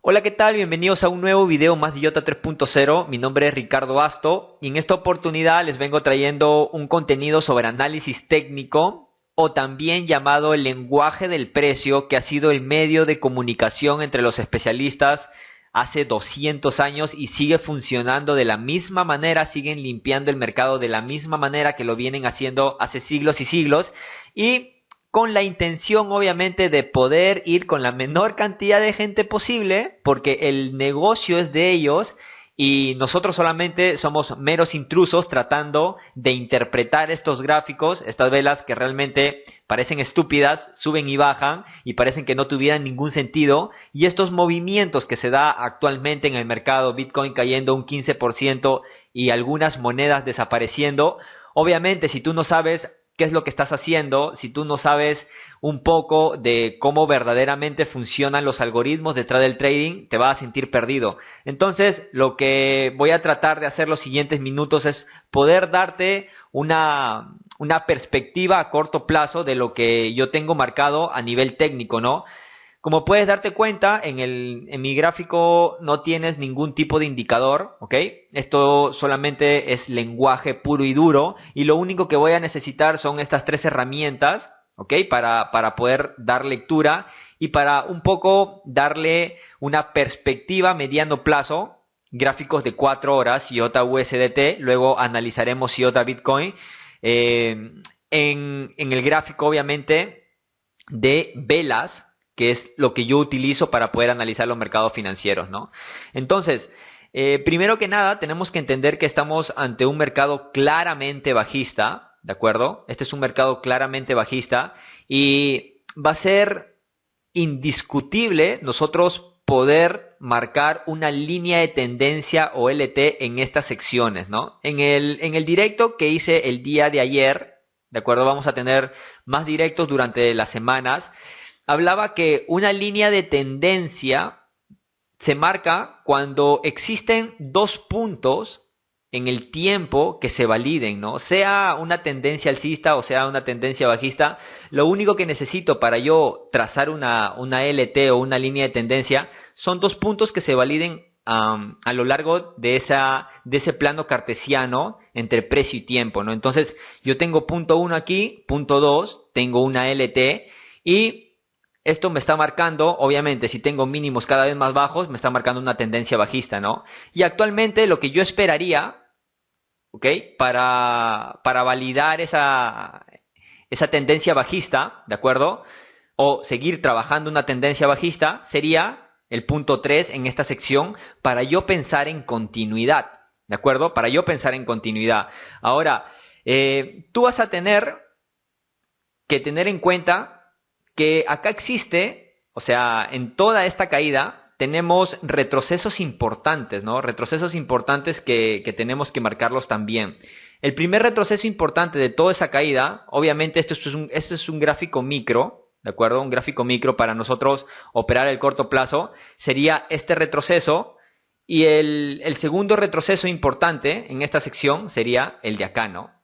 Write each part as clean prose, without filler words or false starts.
Hola, ¿qué tal? Bienvenidos a un nuevo video más de IOTA 3.0. Mi nombre es Ricardo Asto y en esta oportunidad les vengo trayendo un contenido sobre análisis técnico o también llamado el lenguaje del precio, que ha sido el medio de comunicación entre los especialistas hace 200 años y sigue funcionando de la misma manera, siguen limpiando el mercado de la misma manera que lo vienen haciendo hace siglos y siglos, y con la intención obviamente de poder ir con la menor cantidad de gente posible, porque el negocio es de ellos y nosotros solamente somos meros intrusos tratando de interpretar estos gráficos, estas velas que realmente parecen estúpidas, suben y bajan y parecen que no tuvieran ningún sentido, y estos movimientos que se da actualmente en el mercado, Bitcoin cayendo un 15% y algunas monedas desapareciendo. Obviamente, si tú no sabes qué es lo que estás haciendo, si tú no sabes un poco de cómo verdaderamente funcionan los algoritmos detrás del trading, te vas a sentir perdido. Entonces, lo que voy a tratar de hacer los siguientes minutos es poder darte una perspectiva a corto plazo de lo que yo tengo marcado a nivel técnico, ¿no? Como puedes darte cuenta, en mi gráfico no tienes ningún tipo de indicador, ¿ok? Esto solamente es lenguaje puro y duro, y lo único que voy a necesitar son estas tres herramientas, ¿ok? Para poder dar lectura y para un poco darle una perspectiva a mediano plazo, gráficos de 4 horas, IOTA USDT, luego analizaremos IOTA Bitcoin, en el gráfico obviamente de velas, que es lo que yo utilizo para poder analizar los mercados financieros, ¿no? Entonces, primero que nada, tenemos que entender que estamos ante un mercado claramente bajista, ¿de acuerdo? Este es un mercado claramente bajista y va a ser indiscutible nosotros poder marcar una línea de tendencia o LT en estas secciones, ¿no? En el directo que hice el día de ayer, ¿de acuerdo? Vamos a tener más directos durante las semanas. Hablaba que una línea de tendencia se marca cuando existen dos puntos en el tiempo que se validen, ¿no? Sea una tendencia alcista o sea una tendencia bajista, lo único que necesito para yo trazar una LT o una línea de tendencia son dos puntos que se validen a lo largo de ese plano cartesiano entre precio y tiempo, ¿no? Entonces, yo tengo punto 1 aquí, punto 2, tengo una LT y esto me está marcando, obviamente, si tengo mínimos cada vez más bajos, me está marcando una tendencia bajista, ¿no? Y actualmente lo que yo esperaría, ¿ok? Para validar esa tendencia bajista, ¿de acuerdo? O seguir trabajando una tendencia bajista, sería el punto 3 en esta sección para yo pensar en continuidad, ¿de acuerdo? Para yo pensar en continuidad. Ahora, tú vas a tener que tener en cuenta que acá existe, o sea, en toda esta caída tenemos retrocesos importantes, ¿no? Retrocesos importantes que tenemos que marcarlos también. El primer retroceso importante de toda esa caída, obviamente esto es un gráfico micro, ¿de acuerdo? Un gráfico micro para nosotros operar el corto plazo, sería este retroceso, y el segundo retroceso importante en esta sección sería el de acá, ¿no?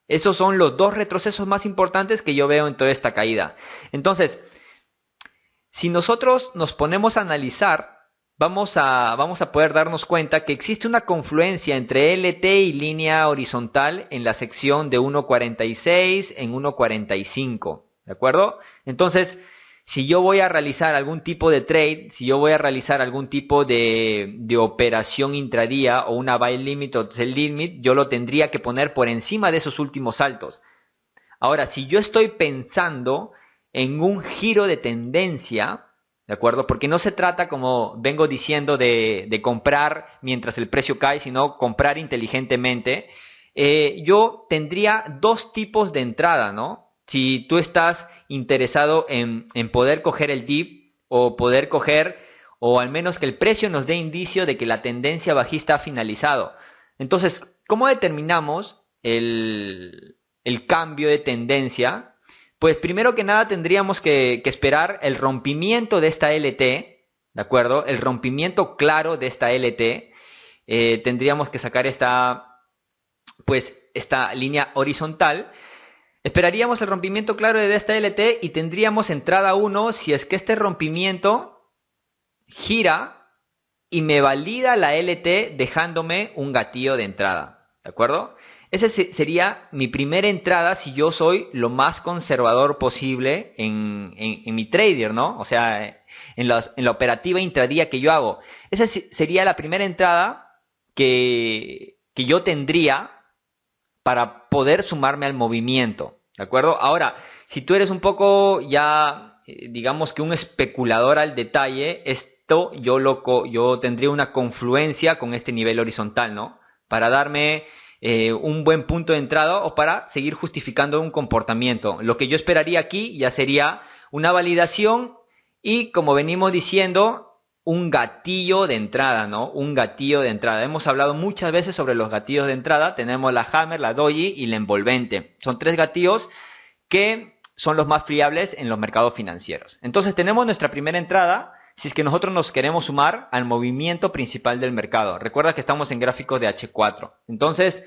Esos son los dos retrocesos más importantes que yo veo en toda esta caída. Entonces, si nosotros nos ponemos a analizar, vamos a poder darnos cuenta que existe una confluencia entre LT y línea horizontal en la sección de 1.46 en 1.45, ¿de acuerdo? Entonces, si yo voy a realizar algún tipo de trade, si yo voy a realizar algún tipo de operación intradía o una buy limit o sell limit, yo lo tendría que poner por encima de esos últimos saltos. Ahora, si yo estoy pensando en un giro de tendencia, ¿de acuerdo? Porque no se trata, como vengo diciendo, de comprar mientras el precio cae, sino comprar inteligentemente. Yo tendría dos tipos de entrada, ¿no? Si tú estás interesado en poder coger el dip o poder coger, o al menos que el precio nos dé indicio de que la tendencia bajista ha finalizado. Entonces, ¿cómo determinamos el cambio de tendencia? Pues primero que nada tendríamos que esperar el rompimiento de esta LT, ¿de acuerdo? El rompimiento claro de esta LT. Tendríamos que sacar esta línea horizontal. Esperaríamos el rompimiento claro de esta LT y tendríamos entrada 1 si es que este rompimiento gira y me valida la LT dejándome un gatillo de entrada, ¿de acuerdo? Esa sería mi primera entrada si yo soy lo más conservador posible en mi trader, ¿no? O sea, en la operativa intradía que yo hago. Esa sería la primera entrada que yo tendría para poder sumarme al movimiento, ¿de acuerdo? Ahora, si tú eres un poco ya, digamos que un especulador al detalle, esto yo tendría una confluencia con este nivel horizontal, ¿no? Para darme un buen punto de entrada o para seguir justificando un comportamiento. Lo que yo esperaría aquí ya sería una validación y, como venimos diciendo, un gatillo de entrada, ¿no? Un gatillo de entrada. Hemos hablado muchas veces sobre los gatillos de entrada. Tenemos la hammer, la doji y la envolvente. Son 3 gatillos que son los más fiables en los mercados financieros. Entonces tenemos nuestra primera entrada si es que nosotros nos queremos sumar al movimiento principal del mercado. Recuerda que estamos en gráficos de H4. Entonces,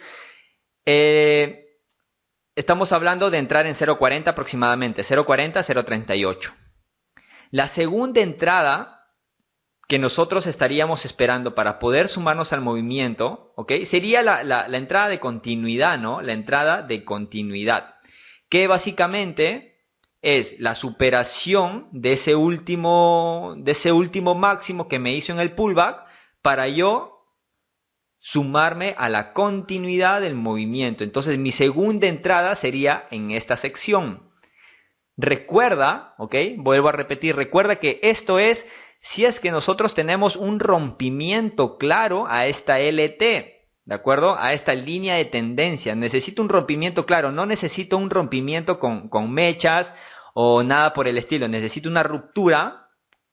estamos hablando de entrar en 0.40 aproximadamente. 0.40, 0.38. La segunda entrada que nosotros estaríamos esperando para poder sumarnos al movimiento, ¿ok? Sería la entrada de continuidad, ¿no? La entrada de continuidad, que básicamente es la superación de ese último máximo que me hizo en el pullback para yo sumarme a la continuidad del movimiento. Entonces mi segunda entrada sería en esta sección. Recuerda, ¿ok? Vuelvo a repetir, recuerda que esto es si es que nosotros tenemos un rompimiento claro a esta LT, ¿de acuerdo? A esta línea de tendencia. Necesito un rompimiento claro, no necesito un rompimiento con mechas o nada por el estilo. Necesito una ruptura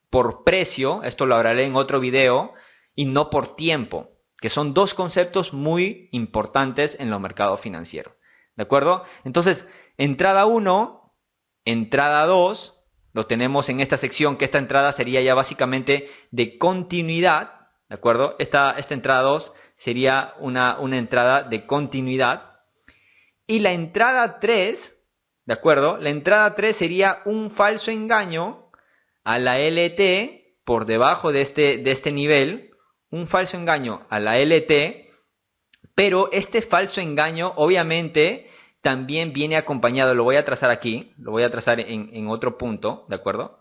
por precio, esto lo hablaré en otro video, y no por tiempo, que son 2 conceptos muy importantes en los mercados financieros, ¿de acuerdo? Entonces, entrada 1, entrada 2, lo tenemos en esta sección, que esta entrada sería ya básicamente de continuidad, ¿de acuerdo? Esta entrada 2 sería una entrada de continuidad. Y la entrada 3, ¿de acuerdo? La entrada 3 sería un falso engaño a la LT por debajo de este nivel, un falso engaño a la LT, pero este falso engaño obviamente también viene acompañado, lo voy a trazar aquí, lo voy a trazar en otro punto, ¿de acuerdo?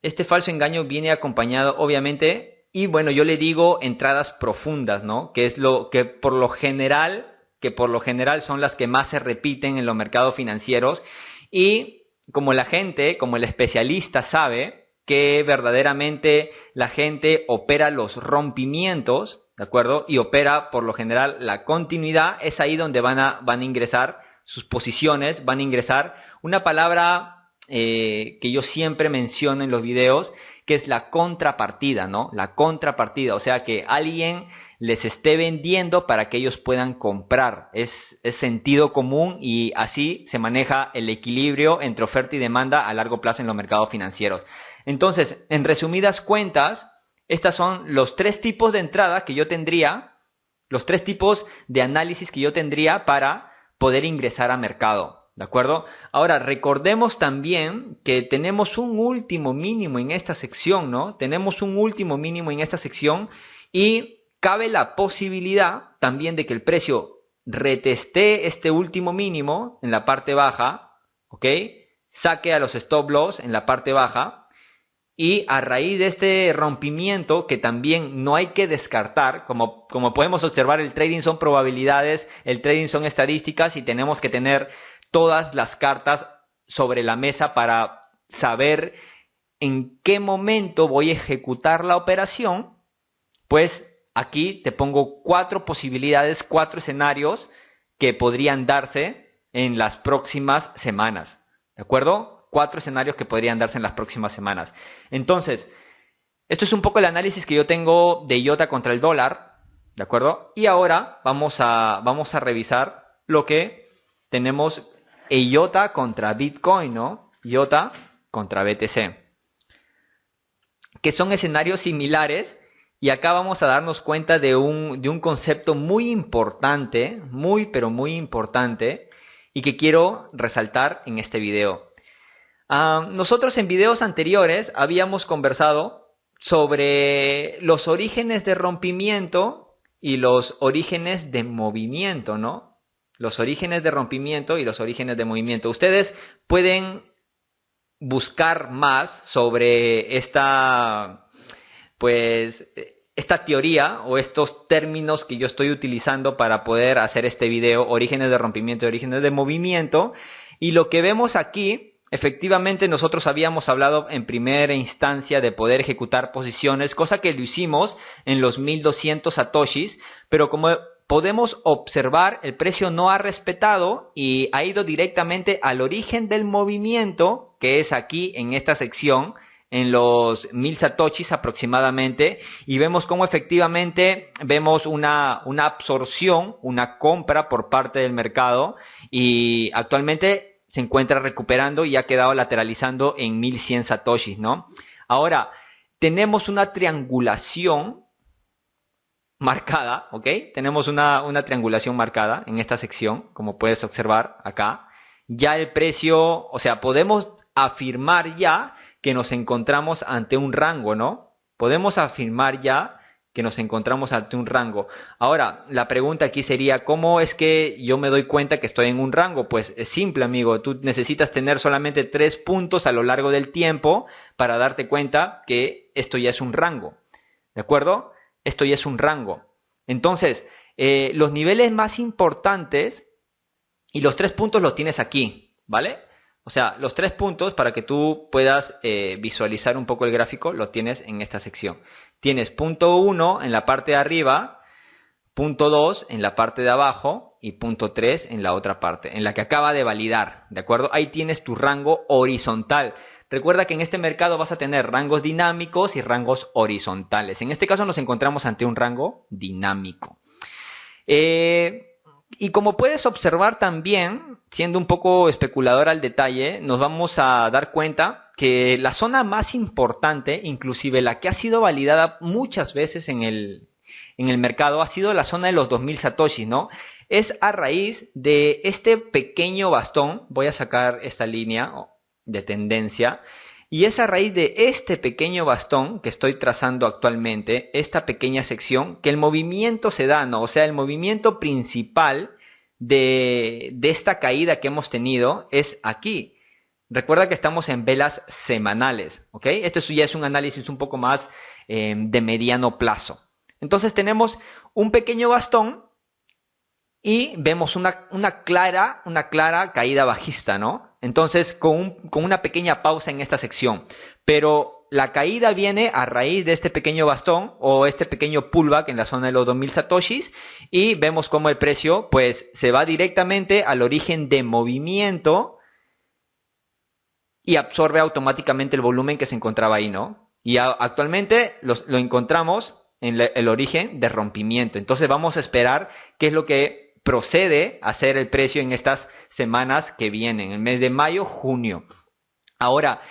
Este falso engaño viene acompañado, obviamente, y bueno, yo le digo entradas profundas, ¿no? Que es lo que por lo general son las que más se repiten en los mercados financieros. Y como la gente, como el especialista sabe que verdaderamente la gente opera los rompimientos, ¿de acuerdo? Y opera por lo general la continuidad, es ahí donde van a ingresar sus posiciones, van a ingresar una palabra que yo siempre menciono en los videos, que es la contrapartida, ¿no? La contrapartida, o sea que alguien les esté vendiendo para que ellos puedan comprar. Es sentido común y así se maneja el equilibrio entre oferta y demanda a largo plazo en los mercados financieros. Entonces, en resumidas cuentas, estos son los 3 tipos de entrada que yo tendría, los 3 tipos de análisis que yo tendría para poder ingresar a mercado, ¿de acuerdo? Ahora, recordemos también que tenemos un último mínimo en esta sección, ¿no? Tenemos un último mínimo en esta sección y cabe la posibilidad también de que el precio reteste este último mínimo en la parte baja, ¿ok? Saque a los stop loss en la parte baja. Y a raíz de este rompimiento, que también no hay que descartar, como podemos observar, el trading son probabilidades, el trading son estadísticas y tenemos que tener todas las cartas sobre la mesa para saber en qué momento voy a ejecutar la operación. Pues aquí te pongo 4 posibilidades, 4 escenarios que podrían darse en las próximas semanas, ¿de acuerdo? 4 escenarios que podrían darse en las próximas semanas. Entonces, esto es un poco el análisis que yo tengo de IOTA contra el dólar, ¿de acuerdo? Y ahora vamos a revisar lo que tenemos IOTA contra Bitcoin, ¿no? IOTA contra BTC, que son escenarios similares. Y acá vamos a darnos cuenta de un concepto muy importante, muy pero muy importante, y que quiero resaltar en este video. Nosotros en videos anteriores habíamos conversado sobre los orígenes de rompimiento y los orígenes de movimiento, ¿no? Los orígenes de rompimiento y los orígenes de movimiento. Ustedes pueden buscar más sobre esta teoría o estos términos que yo estoy utilizando para poder hacer este video, orígenes de rompimiento y orígenes de movimiento. Y lo que vemos aquí, efectivamente nosotros habíamos hablado en primera instancia de poder ejecutar posiciones, cosa que lo hicimos en los 1200 satoshis, pero como podemos observar, el precio no ha respetado y ha ido directamente al origen del movimiento, que es aquí en esta sección, en los 1000 satoshis aproximadamente, y vemos cómo efectivamente vemos una absorción, una compra por parte del mercado, y actualmente se encuentra recuperando y ha quedado lateralizando en 1100 satoshis, ¿no? Ahora, tenemos una triangulación marcada, ¿ok? Tenemos una triangulación marcada en esta sección, como puedes observar acá. Ya el precio, o sea, podemos afirmar ya que nos encontramos ante un rango, ¿no? Podemos afirmar ya que nos encontramos ante un rango. Ahora, la pregunta aquí sería, ¿cómo es que yo me doy cuenta que estoy en un rango? Pues es simple, amigo. Tú necesitas tener solamente 3 puntos a lo largo del tiempo para darte cuenta que esto ya es un rango. ¿De acuerdo? Esto ya es un rango. Entonces, los niveles más importantes y los 3 puntos los tienes aquí, ¿vale? O sea, los 3 puntos, para que tú puedas visualizar un poco el gráfico, los tienes en esta sección. Tienes punto 1 en la parte de arriba, punto 2 en la parte de abajo y punto 3 en la otra parte, en la que acaba de validar, ¿de acuerdo? Ahí tienes tu rango horizontal. Recuerda que en este mercado vas a tener rangos dinámicos y rangos horizontales. En este caso nos encontramos ante un rango dinámico. Y como puedes observar también, siendo un poco especulador al detalle, nos vamos a dar cuenta que la zona más importante, inclusive la que ha sido validada muchas veces en el mercado, ha sido la zona de los 2000 satoshis, ¿no? Es a raíz de este pequeño bastón, voy a sacar esta línea de tendencia, y es a raíz de este pequeño bastón que estoy trazando actualmente, esta pequeña sección, que el movimiento se da, ¿no? O sea, el movimiento principal de esta caída que hemos tenido es aquí. Recuerda que estamos en velas semanales, ¿ok? Este ya es un análisis un poco más de mediano plazo. Entonces tenemos un pequeño bastón y vemos una clara caída bajista, ¿no? Entonces, con una pequeña pausa en esta sección. Pero la caída viene a raíz de este pequeño bastón o este pequeño pullback en la zona de los 2000 satoshis. Y vemos cómo el precio pues se va directamente al origen de movimiento y absorbe automáticamente el volumen que se encontraba ahí, ¿no? Y actualmente lo encontramos en el origen de rompimiento. Entonces vamos a esperar qué es lo que procede a hacer el precio en estas semanas que vienen, el mes de mayo, junio. Ahora,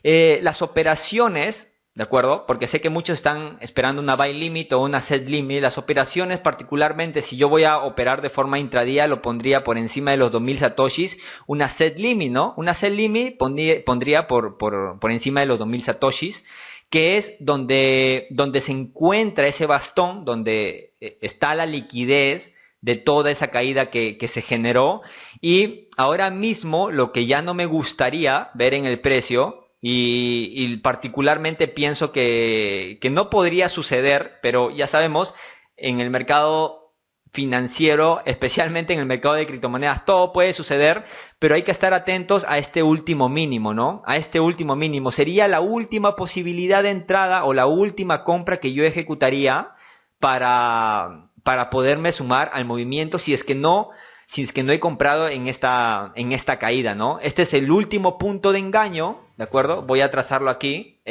las operaciones, ¿de acuerdo? Porque sé que muchos están esperando una buy limit o una set limit. Las operaciones, particularmente, si yo voy a operar de forma intradía, lo pondría por encima de los 2000 satoshis, una set limit, ¿no? Una set limit pondría por encima de los 2000 satoshis, que es donde se encuentra ese bastón, donde está la liquidez de toda esa caída que se generó. Y ahora mismo lo que ya no me gustaría ver en el precio, y particularmente pienso que no podría suceder, pero ya sabemos, en el mercado financiero, especialmente en el mercado de criptomonedas, todo puede suceder, pero hay que estar atentos a este último mínimo, ¿no? A este último mínimo. Sería la última posibilidad de entrada o la última compra que yo ejecutaría para poderme sumar al movimiento si es que no he comprado en esta caída, ¿no? Este es el último punto de engaño, ¿de acuerdo? Voy a trazarlo aquí,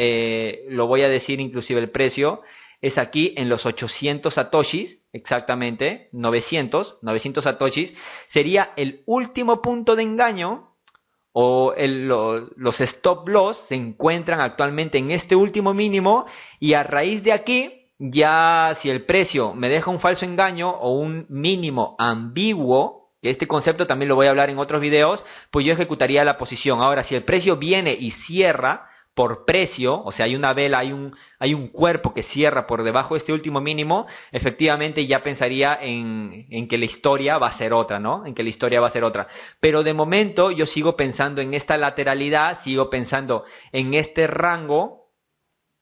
lo voy a decir inclusive el precio, es aquí en los 800 satoshis, exactamente, 900 satoshis, sería el último punto de engaño, o los stop loss se encuentran actualmente en este último mínimo, y a raíz de aquí, ya si el precio me deja un falso engaño o un mínimo ambiguo, que este concepto también lo voy a hablar en otros videos, pues yo ejecutaría la posición. Ahora, si el precio viene y cierra por precio, o sea, hay una vela, hay un cuerpo que cierra por debajo de este último mínimo, efectivamente ya pensaría en que la historia va a ser otra, ¿no? En que la historia va a ser otra. Pero de momento yo sigo pensando en esta lateralidad, sigo pensando en este rango,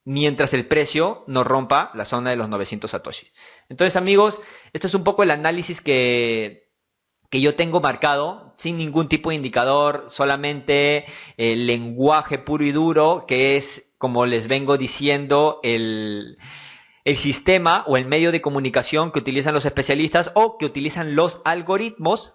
mientras el precio no rompa la zona de los 900 satoshis. Entonces, amigos, esto es un poco el análisis que yo tengo marcado, sin ningún tipo de indicador, solamente el lenguaje puro y duro, que es, como les vengo diciendo, el sistema o el medio de comunicación que utilizan los especialistas o que utilizan los algoritmos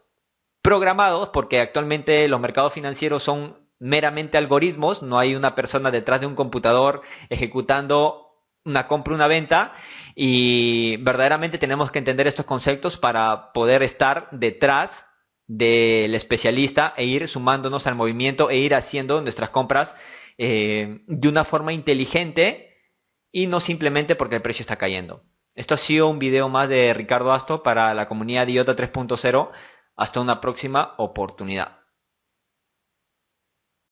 programados, porque actualmente los mercados financieros son meramente algoritmos, no hay una persona detrás de un computador ejecutando una compra, una venta, y verdaderamente tenemos que entender estos conceptos para poder estar detrás del especialista e ir sumándonos al movimiento e ir haciendo nuestras compras de una forma inteligente y no simplemente porque el precio está cayendo. Esto ha sido un video más de Ricardo Asto para la comunidad IOTA 3.0. Hasta una próxima oportunidad.